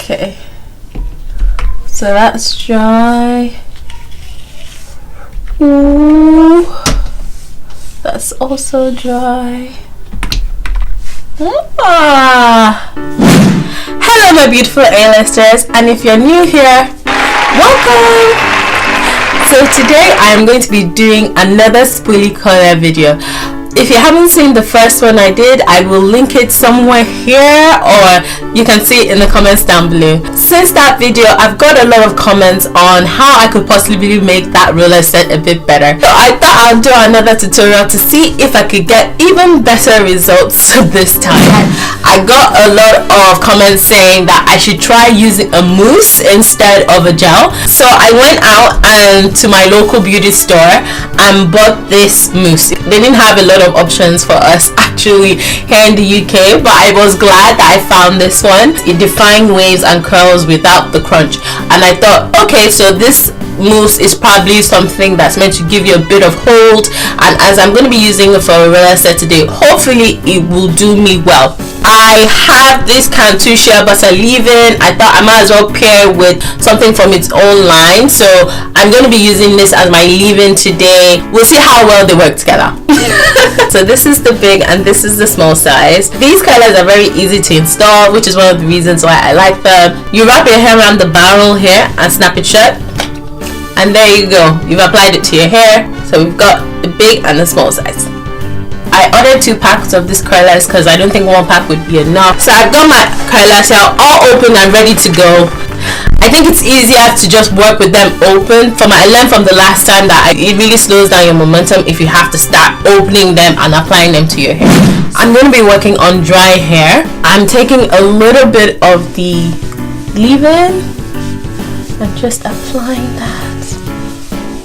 Okay, so that's dry. Ooh, that's also dry. Hello my beautiful A-listers, and if you're new here, welcome. So today I am going to be doing another Spoolie color video. If you haven't seen the first one I did, I will link it somewhere here, or you can see it in the comments down below. Since that video, I've got a lot of comments on how I could possibly make that roller set a bit better. So I thought I'll do another tutorial to see if I could get even better results this time. I got a lot of comments saying that I should try using a mousse instead of a gel. So I went out and to my local beauty store and bought this mousse. They didn't have a lot of options for us actually here in the UK, but I was glad that I found this one. It defined waves and curls without the crunch, and I thought, okay, so this mousse is probably something that's meant to give you a bit of hold, and as I'm going to be using it for a roller set today, hopefully it will do me well. I have this Cantusia butter leave-in. I thought I might as well pair with something from its own line, so I'm going to be using this as my leave-in today. We'll see how well they work together. So this is the big and this is the small size. These colors are very easy to install, which is one of the reasons why I like them. You wrap your hair around the barrel here and snap it shut, and there you go, you've applied it to your hair. So we've got the big and the small size. I ordered 2 packs of this curlers because I don't think 1 pack would be enough. So I've got my curlers here all open and ready to go. I think it's easier to just work with them open. I learned from the last time that it really slows down your momentum if you have to start opening them and applying them to your hair. I'm going to be working on dry hair. I'm taking a little bit of the leave-in and just applying that.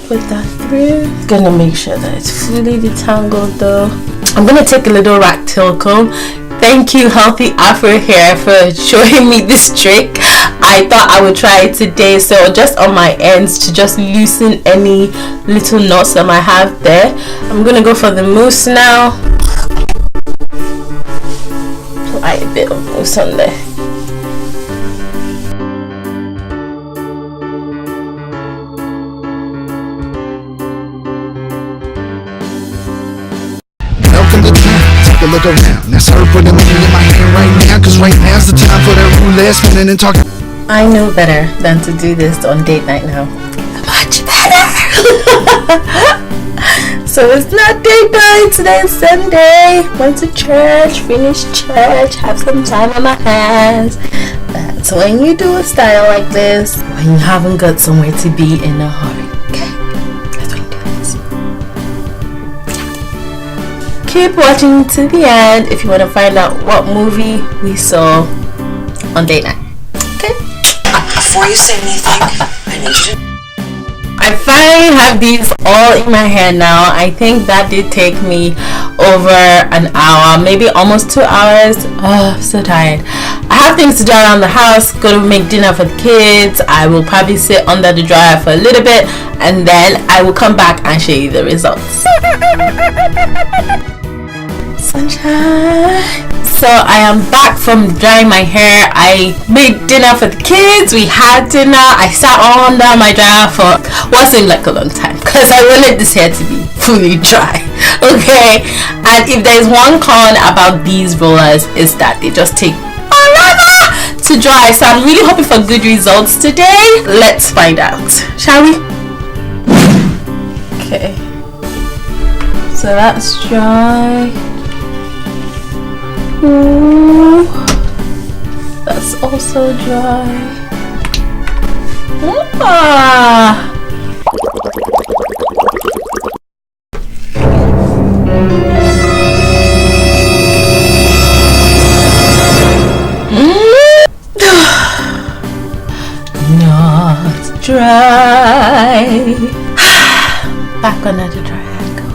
Put that through. Gonna make sure that it's fully detangled though. I'm gonna take a little rat tail comb. Thank you Healthy Afro Hair for showing me this trick. I thought I would try it today, so just on my ends to just loosen any little knots that I have there. I'm gonna go for the mousse now. Apply a bit of mousse on there. Look around, now start putting money in my hand right now, cause right now's the time for that roulette spinning and talking. I know better than to do this on date night now. Much better. So it's not date night, today's Sunday. Went to church, finished church, have some time on my hands. That's when you do a style like this, when you haven't got somewhere to be in a hurry. Keep watching to the end if you want to find out what movie we saw on date night. Okay? Before you say anything, I need you to... I finally have these all in my hair now. I think that did take me over an hour, maybe almost 2 hours. Oh, I'm so tired. I have things to do around the house. Go to make dinner for the kids. I will probably sit under the dryer for a little bit, and then I will come back and show you the results. Sunshine. So I am back from drying my hair. I made dinner for the kids. We had dinner. I sat under my dryer for what seemed like a long time because I wanted this hair to be fully dry. Okay, and if there's one con about these rollers is that they just take forever to dry. So I'm really hoping for good results today. Let's find out, shall we? Okay, so that's dry. Ooh, that's also dry. Not dry. Back under the dryer I go.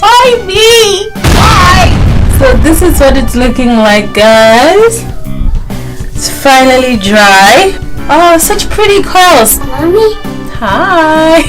Why me? Why? So this is what it's looking like, guys. It's finally dry. Oh, such pretty curls. Mommy? Hi.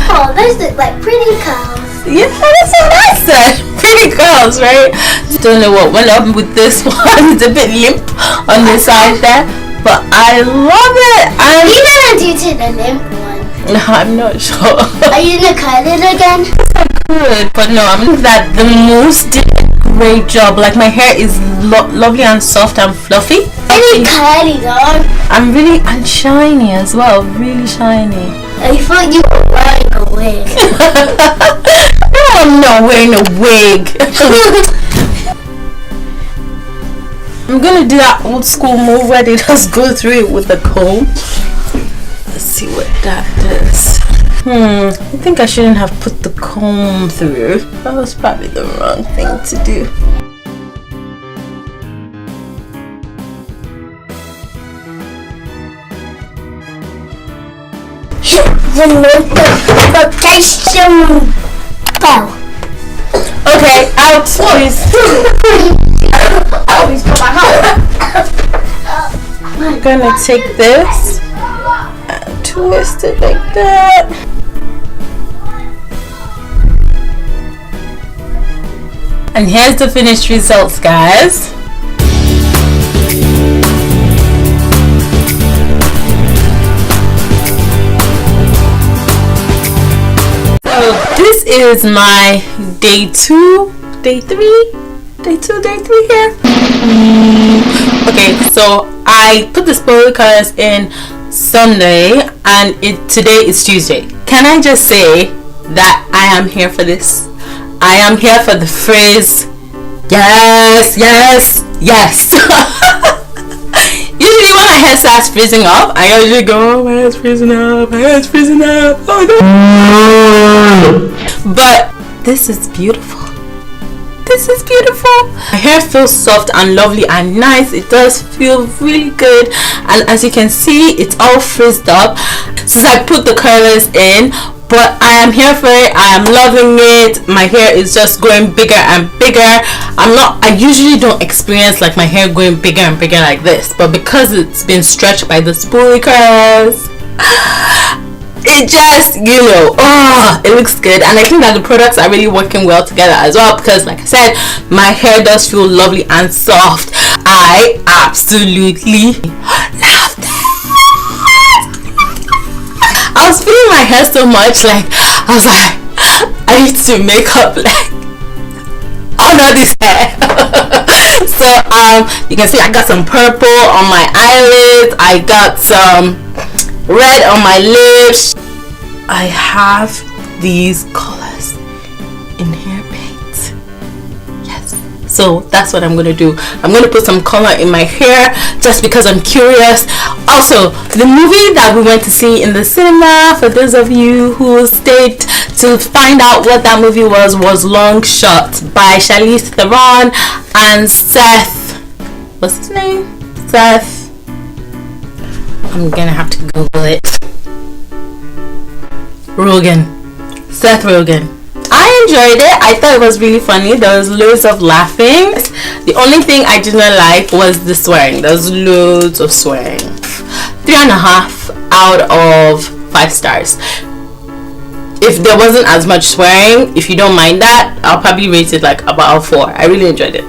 Oh, those look like pretty curls. Yeah, that's what I said. Pretty girls, right? Don't know what went up with this one. It's a bit limp on the side there, but I love it. You're gonna do to the limp one. No, I'm not sure. Are you gonna cut it again? I could, but no, I think that the mousse did a great job. Like my hair is lovely and soft and fluffy. Really curly though. I'm really and shiny as well. Really shiny. I thought you were wearing a wig. No, I'm not wearing a wig. I'm gonna do that old school move where they just go through it with the comb. Let's see what that does. I think I shouldn't have put the comb through. That was probably the wrong thing to do. Protection. Go. Okay, out, please. I'm gonna take this and twist it like that. And here's the finished results, guys. So this is my day 2 here. Okay, so I put the Spoolie colors in Sunday and today is Tuesday. Can I just say that I am here for this? I am here for the phrase yes, yes, yes. Usually when my hair starts freezing up, I usually go, oh, my hair's freezing up, my hair's freezing up, oh no. But this is beautiful. This is beautiful. My hair feels soft and lovely and nice. It does feel really good, and as you can see, it's all frizzed up since I put the curlers in. But I am here for it. I am loving it. My hair is just going bigger and bigger. I usually don't experience like my hair going bigger and bigger like this, but because it's been stretched by the Spoolie curls, it just, it looks good. And I think that the products are really working well together as well, because like I said, my hair does feel lovely and soft. I absolutely love this. I was feeling my hair so much, like I was like, I need to make up like honor this hair. So you can see I got some purple on my eyelids, I got some red on my lips. I have these colors in hair paint. Yes. So that's what I'm gonna do. I'm gonna put some color in my hair just because I'm curious. Also, the movie that we went to see in the cinema, for those of you who stayed to find out what that movie was Long Shot by Charlize Theron and Seth. What's his name? Seth. I'm gonna have to Google it. Seth Rogen. I enjoyed it. I thought it was really funny. There was loads of laughing. The only thing I did not like was the swearing. There was loads of swearing. 3.5 out of 5 stars. If there wasn't as much swearing, if you don't mind that, I'll probably rate it like about 4. I really enjoyed it.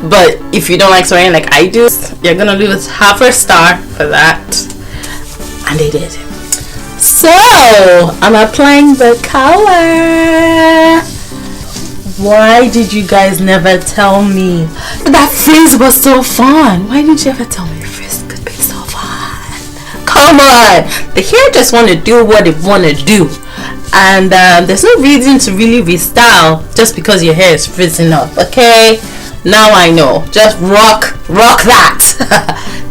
But if you don't like swearing like I do, you're gonna lose half a star for that. And they did. So I'm applying the color. Why did you guys never tell me that frizz was so fun? Why didn't you ever tell me frizz could be so fun? Come on, the hair just want to do what it want to do, and there's no reason to really restyle just because your hair is frizzing up. Okay, now I know. Just rock that.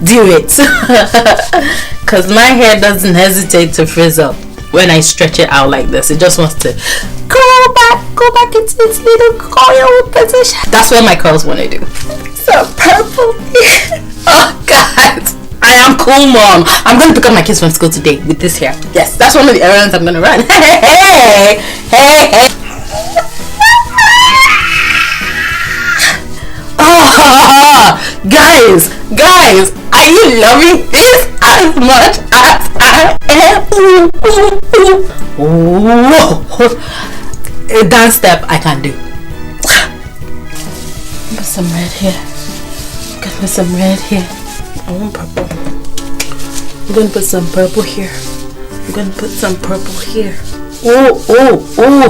Do it. Because my hair doesn't hesitate to frizz up when I stretch it out like this. It just wants to go back into its little coil position. That's what my curls want to do. So purple. Oh God, I am cool, mom. I'm going to pick up my kids from school today with this hair. Yes, that's one of the errands I'm going to run. Hey. Oh, guys, are you loving this as much as I am? Whoa. a dance step I can do. Put some red here. Gonna put some red here. I want purple. I'm gonna put some purple here. I'm gonna put some purple here. Oh,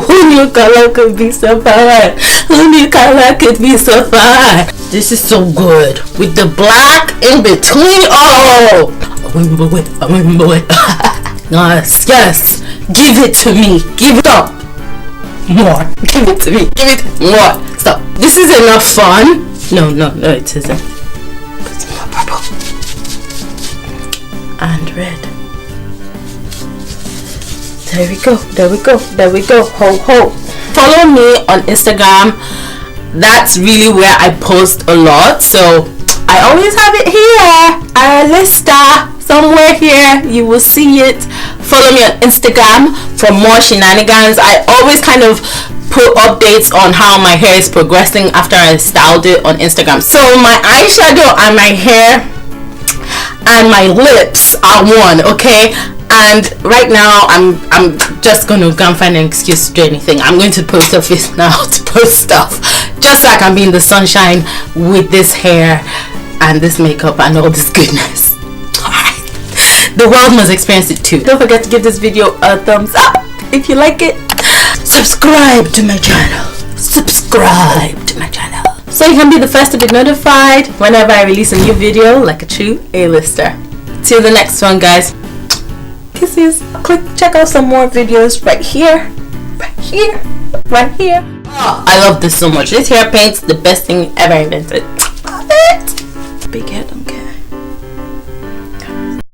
who knew color could be so fun? Who knew color could be so fun? This is so good. With the black in between. Oh! I remember it. Yes. Give it to me. Give it up. More. Give it to me. Give it more. Stop. This is enough fun. No, it isn't. Put some more purple. And red. There we go. Ho. Follow me on Instagram. That's really where I post a lot. So I always have it here. Arralista. Somewhere here. You will see it. Follow me on Instagram for more shenanigans. I always kind of put updates on how my hair is progressing after I styled it on Instagram. So my eyeshadow and my hair and my lips are one, okay? And right now I'm just gonna go and find an excuse to do anything. I'm going to the post office now to post stuff, just so I can be in the sunshine with this hair and this makeup and all this goodness. Alright, the world must experience it too. Don't forget to give this video a thumbs up if you like it. Subscribe to my channel. So you can be the first to be notified whenever I release a new video, like a true A-lister. Till the next one, guys. Kisses. Check out some more videos right here. Oh, I love this so much. This hair paint's the best thing ever invented. Love it. Big head.